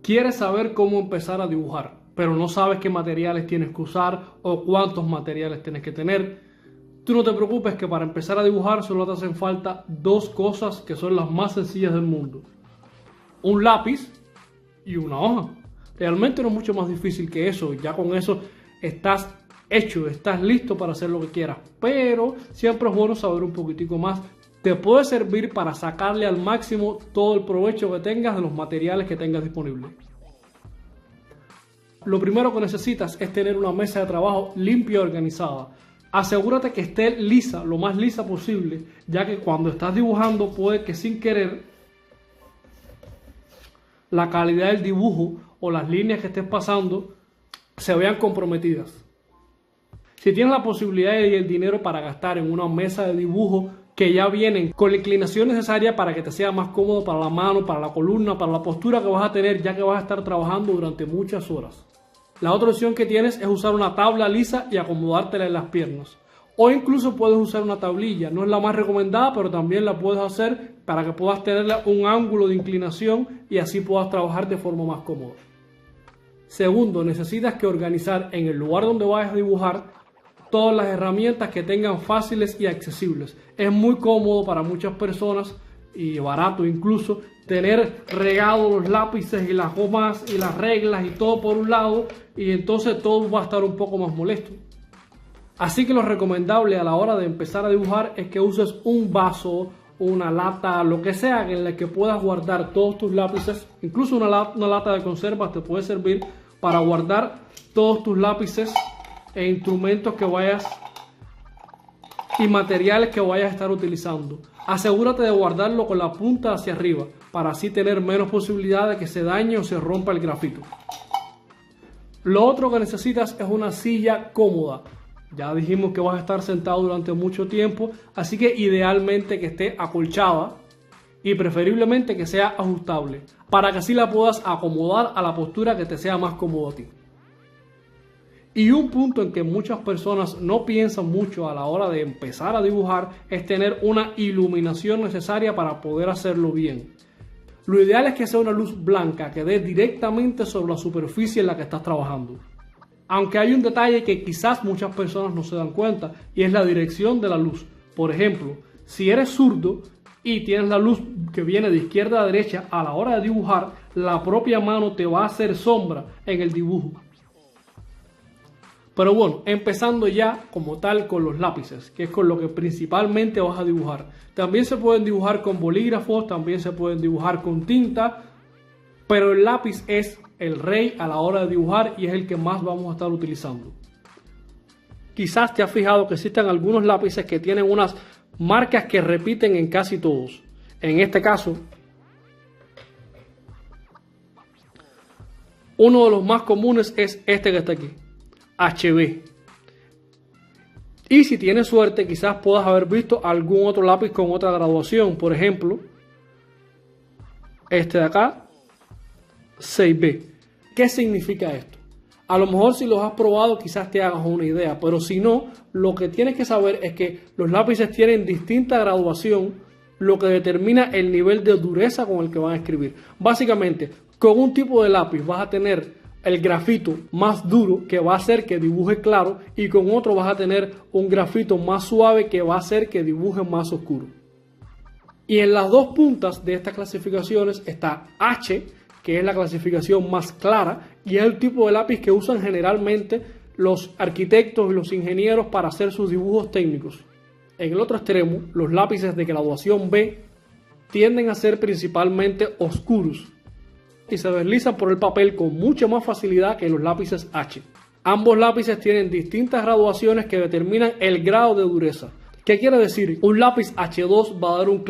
Quieres saber cómo empezar a dibujar, pero no sabes qué materiales tienes que usar o cuántos materiales tienes que tener. Tú no te preocupes, que para empezar a dibujar solo te hacen falta dos cosas que son las más sencillas del mundo: un lápiz y una hoja. Realmente no es mucho más difícil que eso. Ya con eso estás hecho, estás listo para hacer lo que quieras. Pero siempre es bueno saber un poquitico más. Te puede servir para sacarle al máximo todo el provecho que tengas de los materiales que tengas disponibles. Lo primero que necesitas es tener una mesa de trabajo limpia y organizada. Asegúrate que esté lisa, lo más lisa posible, ya que cuando estás dibujando puede que sin querer la calidad del dibujo o las líneas que estés pasando se vean comprometidas. Si tienes la posibilidad y el dinero para gastar en una mesa de dibujo que ya vienen con la inclinación necesaria para que te sea más cómodo para la mano, para la columna, para la postura que vas a tener, ya que vas a estar trabajando durante muchas horas. La otra opción que tienes es usar una tabla lisa y acomodártela en las piernas. O incluso puedes usar una tablilla. No es la más recomendada, pero también la puedes hacer para que puedas tener un ángulo de inclinación y así puedas trabajar de forma más cómoda. Segundo, necesitas que organizar en el lugar donde vayas a dibujar todas las herramientas que tengan fáciles y accesibles. Es muy cómodo para muchas personas y barato incluso tener regados los lápices y las gomas y las reglas y todo por un lado, y entonces todo va a estar un poco más molesto. Así que lo recomendable a la hora de empezar a dibujar es que uses un vaso, una lata, lo que sea en la que puedas guardar todos tus lápices. Incluso una lata de conservas te puede servir para guardar todos tus lápices e instrumentos que vayas y materiales que vayas a estar utilizando. Asegúrate de guardarlo con la punta hacia arriba para así tener menos posibilidad de que se dañe o se rompa el grafito. Lo otro que necesitas es una silla cómoda. Ya dijimos que vas a estar sentado durante mucho tiempo, así que idealmente que esté acolchada y preferiblemente que sea ajustable, para que así la puedas acomodar a la postura que te sea más cómodo a ti. Y un punto en que muchas personas no piensan mucho a la hora de empezar a dibujar es tener una iluminación necesaria para poder hacerlo bien. Lo ideal es que sea una luz blanca que dé directamente sobre la superficie en la que estás trabajando. Aunque hay un detalle que quizás muchas personas no se dan cuenta, y es la dirección de la luz. Por ejemplo, si eres zurdo y tienes la luz que viene de izquierda a derecha, a la hora de dibujar, la propia mano te va a hacer sombra en el dibujo. Pero bueno, empezando ya como tal con los lápices, que es con lo que principalmente vas a dibujar. También se pueden dibujar con bolígrafos, también se pueden dibujar con tinta, pero el lápiz es el rey a la hora de dibujar y es el que más vamos a estar utilizando. Quizás te has fijado que existen algunos lápices que tienen unas marcas que repiten en casi todos. En este caso, uno de los más comunes es este que está aquí, HB. Y si tienes suerte, quizás puedas haber visto algún otro lápiz con otra graduación. Por ejemplo, este de acá, 6B. ¿Qué significa esto? A lo mejor si los has probado quizás te hagas una idea, pero si no, lo que tienes que saber es que los lápices tienen distinta graduación, lo que determina el nivel de dureza con el que van a escribir. Básicamente, con un tipo de lápiz vas a tener el grafito más duro, que va a hacer que dibuje claro, y con otro vas a tener un grafito más suave que va a hacer que dibuje más oscuro. Y en las dos puntas de estas clasificaciones está H, que es la clasificación más clara, y es el tipo de lápiz que usan generalmente los arquitectos y los ingenieros para hacer sus dibujos técnicos. En el otro extremo, los lápices de graduación B tienden a ser principalmente oscuros y se deslizan por el papel con mucha más facilidad que los lápices H. Ambos lápices tienen distintas graduaciones que determinan el grado de dureza. ¿Qué quiere decir? Un lápiz H2 va a dar un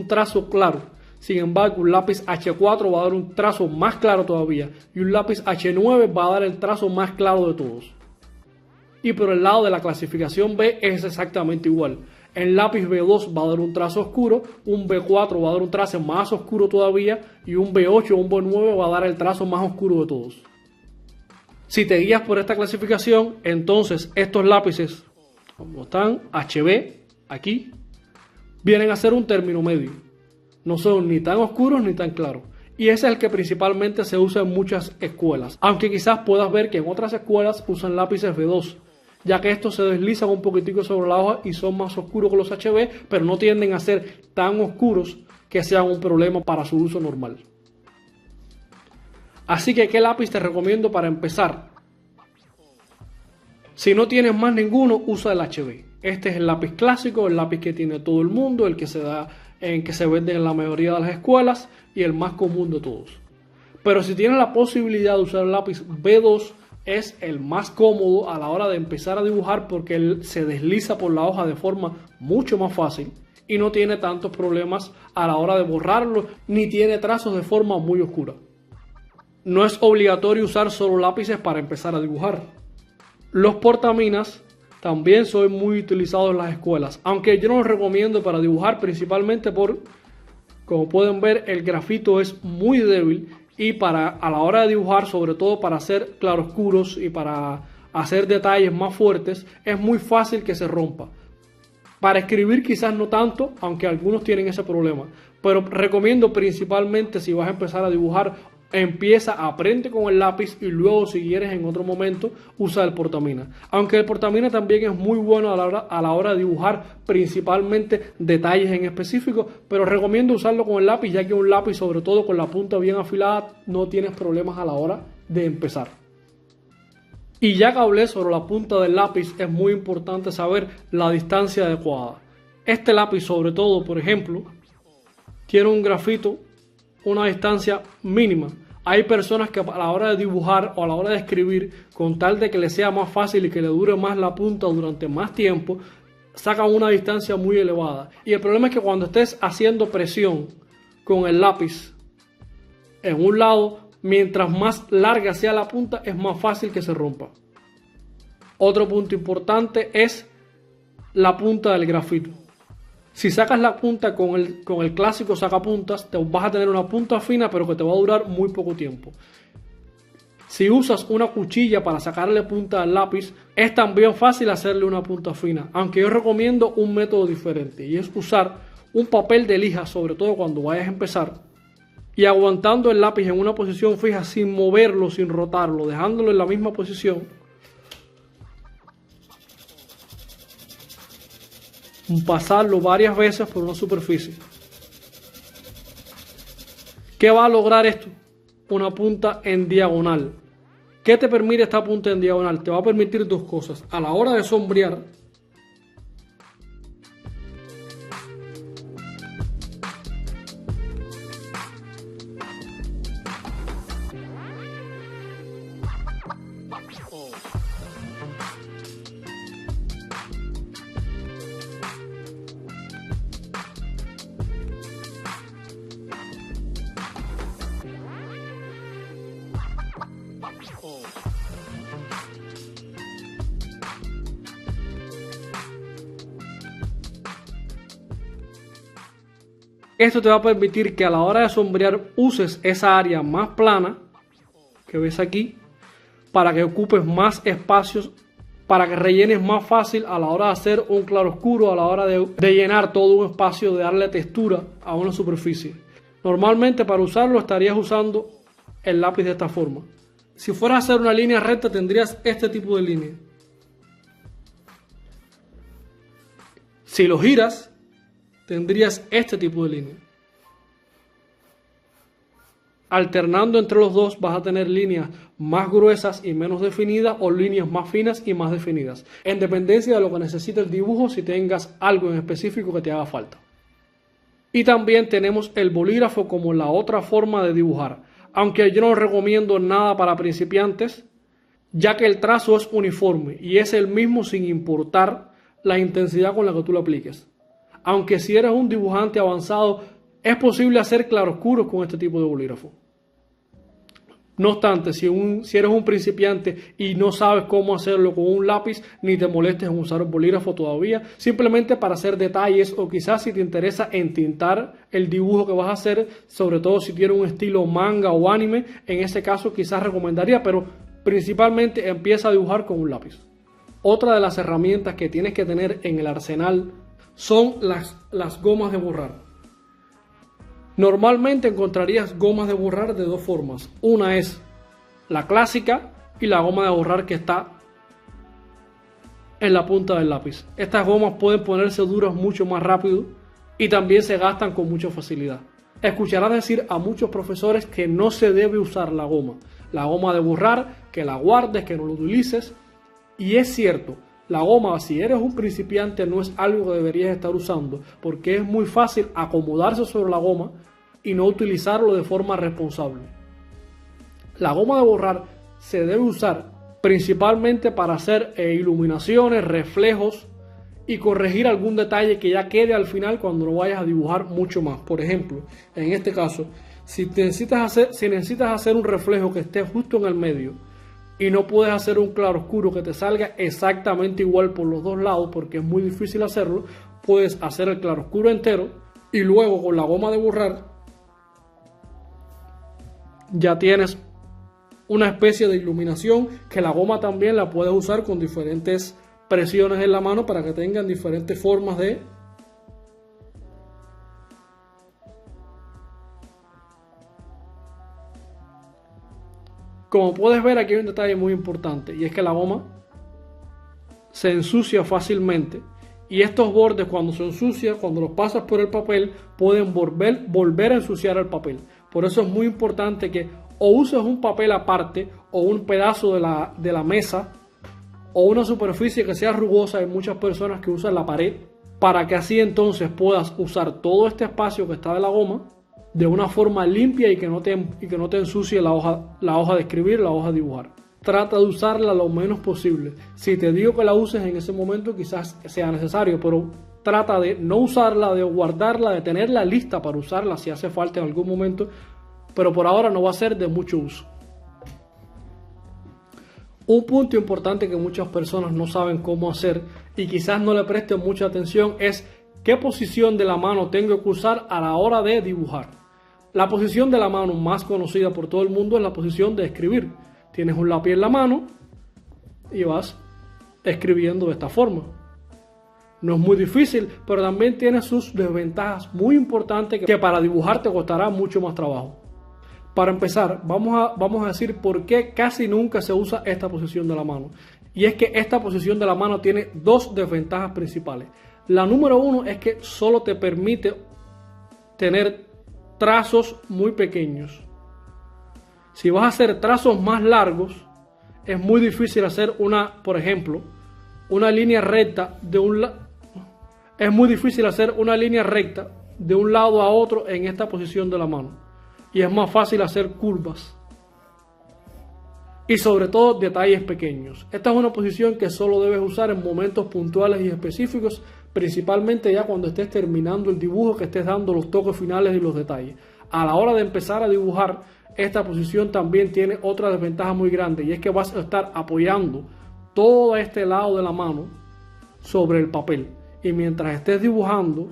trazo claro. Sin embargo, un lápiz H4 va a dar un trazo más claro todavía. Y un lápiz H9 va a dar el trazo más claro de todos. Y por el lado de la clasificación B es exactamente igual. El lápiz B2 va a dar un trazo oscuro, un B4 va a dar un trazo más oscuro todavía y un B8 o un B9 va a dar el trazo más oscuro de todos. Si te guías por esta clasificación, entonces estos lápices, como están HB aquí, vienen a ser un término medio. No son ni tan oscuros ni tan claros. Y ese es el que principalmente se usa en muchas escuelas, aunque quizás puedas ver que en otras escuelas usan lápices B2, ya que estos se deslizan un poquitico sobre la hoja y son más oscuros que los HB, pero no tienden a ser tan oscuros que sean un problema para su uso normal. Así que, ¿qué lápiz te recomiendo para empezar? Si no tienes más ninguno, usa el HB. Este es el lápiz clásico, el lápiz que tiene todo el mundo, el que se vende en la mayoría de las escuelas y el más común de todos. Pero si tienes la posibilidad de usar el lápiz B2, es el más cómodo a la hora de empezar a dibujar porque él se desliza por la hoja de forma mucho más fácil y no tiene tantos problemas a la hora de borrarlo, ni tiene trazos de forma muy oscura. No es obligatorio usar solo lápices para empezar a dibujar. Los portaminas también son muy utilizados en las escuelas, aunque yo no los recomiendo para dibujar, principalmente por, como pueden ver, el grafito es muy débil y a la hora de dibujar, sobre todo para hacer claroscuros y para hacer detalles más fuertes, es muy fácil que se rompa. Para escribir quizás no tanto, aunque algunos tienen ese problema, pero recomiendo principalmente si vas a empezar a dibujar, aprende con el lápiz y luego si quieres en otro momento usa el portamina. Aunque el portamina también es muy bueno a la hora de dibujar principalmente detalles en específico, pero recomiendo usarlo con el lápiz, ya que un lápiz, sobre todo con la punta bien afilada, no tienes problemas a la hora de empezar. Y ya que hablé sobre la punta del lápiz, es muy importante saber la distancia adecuada. Este lápiz, sobre todo, por ejemplo, tiene un grafito, una distancia mínima. Hay personas que a la hora de dibujar o a la hora de escribir, con tal de que le sea más fácil y que le dure más la punta durante más tiempo, sacan una distancia muy elevada. Y el problema es que cuando estés haciendo presión con el lápiz en un lado, mientras más larga sea la punta, es más fácil que se rompa. Otro punto importante es la punta del grafito. Si sacas la punta con el clásico sacapuntas, te vas a tener una punta fina, pero que te va a durar muy poco tiempo. Si usas una cuchilla para sacarle punta al lápiz, es también fácil hacerle una punta fina, aunque yo recomiendo un método diferente, y es usar un papel de lija, sobre todo cuando vayas a empezar, y aguantando el lápiz en una posición fija sin moverlo, sin rotarlo, dejándolo en la misma posición. Pasarlo varias veces por una superficie. ¿Qué va a lograr esto? Una punta en diagonal. ¿Qué te permite esta punta en diagonal? Te va a permitir dos cosas. A la hora de sombrear, esto te va a permitir que a la hora de sombrear uses esa área más plana que ves aquí para que ocupes más espacios, para que rellenes más fácil a la hora de hacer un claroscuro, a la hora de llenar todo un espacio, de darle textura a una superficie. Normalmente para usarlo estarías usando el lápiz de esta forma. Si fueras a hacer una línea recta tendrías este tipo de línea. Si lo giras, tendrías este tipo de línea. Alternando entre los dos vas a tener líneas más gruesas y menos definidas o líneas más finas y más definidas, en dependencia de lo que necesite el dibujo, si tengas algo en específico que te haga falta. Y también tenemos el bolígrafo como la otra forma de dibujar, aunque yo no recomiendo nada para principiantes, ya que el trazo es uniforme y es el mismo sin importar la intensidad con la que tú lo apliques. Aunque si eres un dibujante avanzado, es posible hacer claroscuros con este tipo de bolígrafo. No obstante, si eres un principiante y no sabes cómo hacerlo con un lápiz, ni te molestes en usar un bolígrafo todavía, simplemente para hacer detalles o quizás si te interesa entintar el dibujo que vas a hacer, sobre todo si tienes un estilo manga o anime, en ese caso quizás recomendaría, pero principalmente empieza a dibujar con un lápiz. Otra de las herramientas que tienes que tener en el arsenal son las gomas de borrar. Normalmente encontrarías gomas de borrar de dos formas. Una es la clásica y la goma de borrar que está en la punta del lápiz. Estas gomas pueden ponerse duras mucho más rápido y también se gastan con mucha facilidad. Escucharás decir a muchos profesores que no se debe usar la goma de borrar, que la guardes, que no la utilices. Y es cierto, la goma, si eres un principiante, no es algo que deberías estar usando, porque es muy fácil acomodarse sobre la goma y no utilizarlo de forma responsable. La goma de borrar se debe usar principalmente para hacer iluminaciones, reflejos y corregir algún detalle que ya quede al final cuando lo vayas a dibujar mucho más. Por ejemplo, en este caso, si necesitas hacer un reflejo que esté justo en el medio y no puedes hacer un claroscuro que te salga exactamente igual por los dos lados porque es muy difícil hacerlo, puedes hacer el claroscuro entero y luego con la goma de borrar ya tienes una especie de iluminación que la goma también la puedes usar con diferentes presiones en la mano para que tengan diferentes formas de Como puedes ver, aquí hay un detalle muy importante y es que la goma se ensucia fácilmente y estos bordes, cuando se ensucian, cuando los pasas por el papel, pueden volver a ensuciar el papel. Por eso es muy importante que o uses un papel aparte o un pedazo de la mesa o una superficie que sea rugosa. Hay muchas personas que usan la pared para que así entonces puedas usar todo este espacio que está de la goma de una forma limpia y que no te ensucie la hoja de escribir, la hoja de dibujar. Trata de usarla lo menos posible. Si te digo que la uses en ese momento, quizás sea necesario, pero trata de no usarla, de guardarla, de tenerla lista para usarla si hace falta en algún momento, pero por ahora no va a ser de mucho uso. Un punto importante que muchas personas no saben cómo hacer y quizás no le presten mucha atención es qué posición de la mano tengo que usar a la hora de dibujar. La posición de la mano más conocida por todo el mundo es la posición de escribir. Tienes un lápiz en la mano y vas escribiendo de esta forma. No es muy difícil, pero también tiene sus desventajas muy importantes que para dibujar te costará mucho más trabajo. Para empezar, vamos a decir por qué casi nunca se usa esta posición de la mano. Y es que esta posición de la mano tiene dos desventajas principales. La número uno es que solo te permite tener trazos muy pequeños. Si vas a hacer trazos más largos, es muy difícil hacer por ejemplo, una línea recta de un lado a otro en esta posición de la mano. Y es más fácil hacer curvas. Y sobre todo detalles pequeños. Esta es una posición que solo debes usar en momentos puntuales y específicos, principalmente ya cuando estés terminando el dibujo, que estés dando los toques finales y los detalles. A la hora de empezar a dibujar, esta posición también tiene otra desventaja muy grande y es que vas a estar apoyando todo este lado de la mano sobre el papel. Y mientras estés dibujando,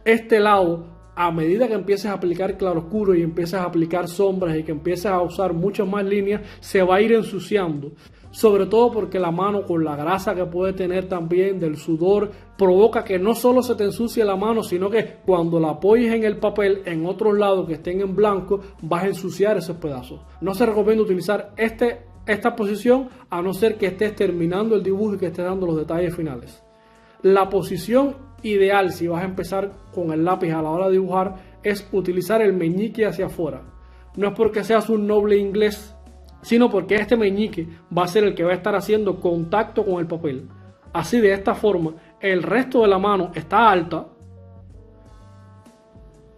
este lado, a medida que empieces a aplicar claroscuro y empieces a aplicar sombras y que empieces a usar muchas más líneas, se va a ir ensuciando. Sobre todo porque la mano, con la grasa que puede tener también del sudor, provoca que no solo se te ensucie la mano, sino que cuando la apoyes en el papel, en otros lados que estén en blanco, vas a ensuciar esos pedazos. No se recomienda utilizar esta posición a no ser que estés terminando el dibujo y que estés dando los detalles finales. La posición ideal, si vas a empezar con el lápiz a la hora de dibujar, es utilizar el meñique hacia afuera. No es porque seas un noble inglés, sino porque este meñique va a ser el que va a estar haciendo contacto con el papel. Así, de esta forma, el resto de la mano está alta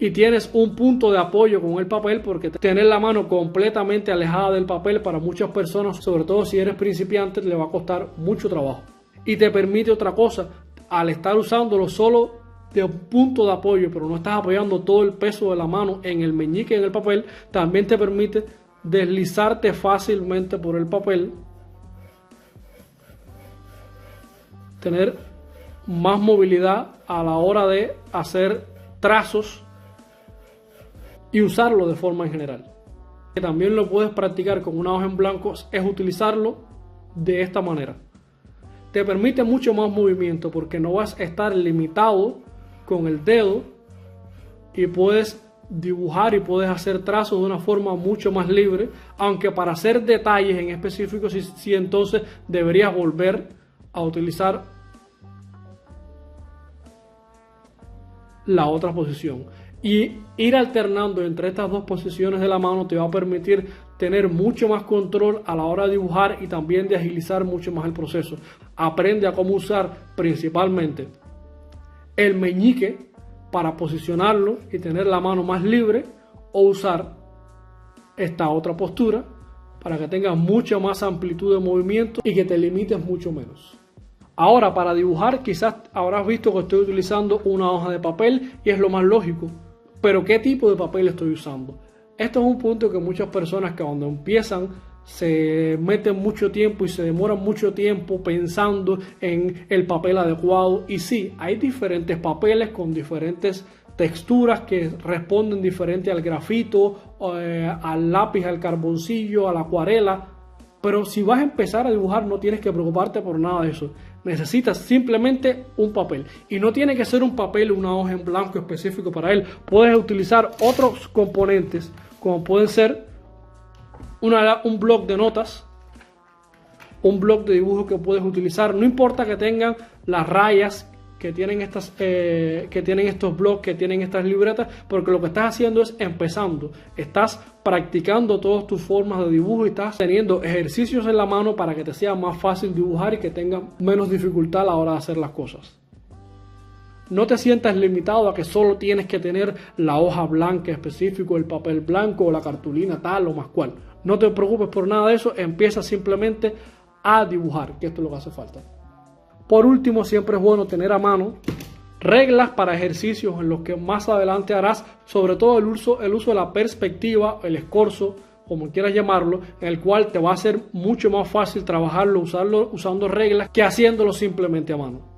y tienes un punto de apoyo con el papel, porque tener la mano completamente alejada del papel para muchas personas, sobre todo si eres principiante, le va a costar mucho trabajo. Y te permite otra cosa, al estar usándolo solo de un punto de apoyo, pero no estás apoyando todo el peso de la mano en el meñique y en el papel, también te permite deslizarte fácilmente por el papel, tener más movilidad a la hora de hacer trazos y usarlo de forma en general. Que también lo puedes practicar con una hoja en blanco es utilizarlo de esta manera. Te permite mucho más movimiento porque no vas a estar limitado con el dedo y puedes dibujar y puedes hacer trazos de una forma mucho más libre, aunque para hacer detalles en específico sí entonces deberías volver a utilizar la otra posición, y ir alternando entre estas dos posiciones de la mano te va a permitir tener mucho más control a la hora de dibujar y también de agilizar mucho más el proceso. Aprende a cómo usar principalmente el meñique para posicionarlo y tener la mano más libre, o usar esta otra postura para que tengas mucha más amplitud de movimiento y que te limites mucho menos. Ahora, para dibujar quizás habrás visto que estoy utilizando una hoja de papel y es lo más lógico, pero ¿qué tipo de papel estoy usando? Esto es un punto que muchas personas que cuando empiezan se meten mucho tiempo y se demoran mucho tiempo pensando en el papel adecuado, y sí, hay diferentes papeles con diferentes texturas que responden diferente al grafito, al lápiz, al carboncillo, a la acuarela, pero si vas a empezar a dibujar no tienes que preocuparte por nada de eso. Necesitas simplemente un papel, y no tiene que ser un papel, una hoja en blanco específico para él. Puedes utilizar otros componentes como pueden ser un bloc de notas, un bloc de dibujo que puedes utilizar. No importa que tengan las rayas que tienen estos blocs, que tienen estas libretas, porque lo que estás haciendo es empezando. Estás practicando todas tus formas de dibujo y estás teniendo ejercicios en la mano para que te sea más fácil dibujar y que tengas menos dificultad a la hora de hacer las cosas. No te sientas limitado a que solo tienes que tener la hoja blanca específico, el papel blanco o la cartulina tal o más cual. No te preocupes por nada de eso, empieza simplemente a dibujar, que esto es lo que hace falta. Por último, siempre es bueno tener a mano reglas para ejercicios en los que más adelante harás, sobre todo el uso de la perspectiva, el escorzo, como quieras llamarlo, en el cual te va a ser mucho más fácil trabajarlo, usando reglas, que haciéndolo simplemente a mano.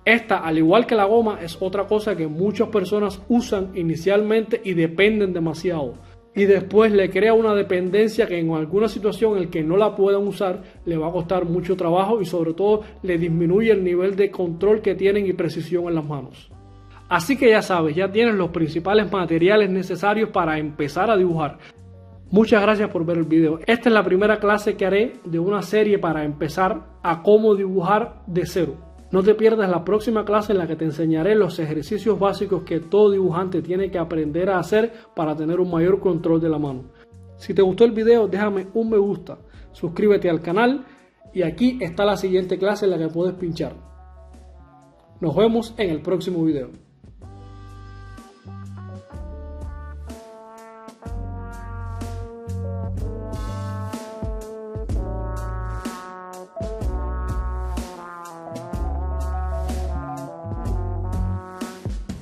Esta, al igual que la goma, es otra cosa que muchas personas usan inicialmente y dependen demasiado. Y después le crea una dependencia que en alguna situación en la que no la puedan usar le va a costar mucho trabajo, y sobre todo le disminuye el nivel de control que tienen y precisión en las manos. Así que ya sabes, ya tienes los principales materiales necesarios para empezar a dibujar. Muchas gracias por ver el video. Esta es la primera clase que haré de una serie para empezar a cómo dibujar de cero. No te pierdas la próxima clase en la que te enseñaré los ejercicios básicos que todo dibujante tiene que aprender a hacer para tener un mayor control de la mano. Si te gustó el video, déjame un me gusta, suscríbete al canal y aquí está la siguiente clase en la que puedes pinchar. Nos vemos en el próximo video.